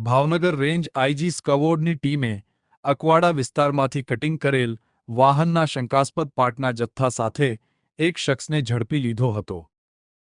Bhavnagar range IG સ્કવોર્ડની ટીમે અકવાડા વિસ્તારમાંથી cutting કરેલ વાહનના શંકાસ્પદ પાર્ટના જથ્થા સાથે એક શખ્સને ઝડપી લીધો હતો.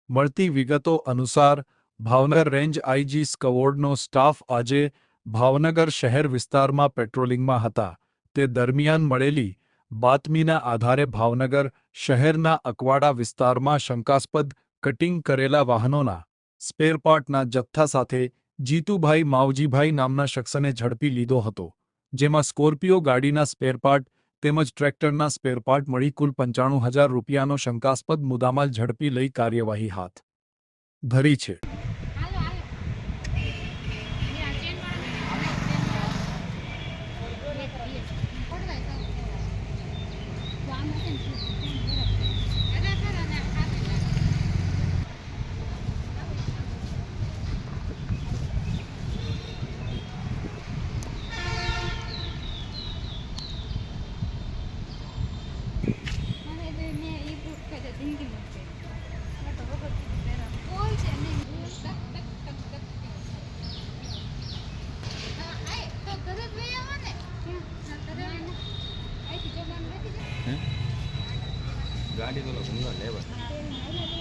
મળતી વિગતો અનુસાર ભાવનગર રેન્જ આઈજી સ્કવોર્ડનો સ્ટાફ આજે ભાવનગર શહેર વિસ્તારમાં પેટ્રોલિંગમાં હતા. તે દરમિયાન મળેલી બાતમીના આધારે ભાવનગર શહેરના અકવાડા વિસ્તારમાં શંકાસ્પદ કટિંગ કરેલા વાહનોના સ્પેરપાર્ટના જથ્થા સાથે જીતુભાઈ માવજીભાઈ નામના શખ્સને ઝડપી લીધો હતો, જેમાં સ્કોર્પિયો ગાડીના સ્પેરપાર્ટ તેમજ ટ્રેક્ટરના સ્પેરપાર્ટ મળી કુલ 95,000 રૂપિયાનો શંકાસ્પદ મુદ્દામાલ ઝડપી લઈ કાર્યવાહી હાથ ધરી છે. ગાડી તો ઘૂમના લેવા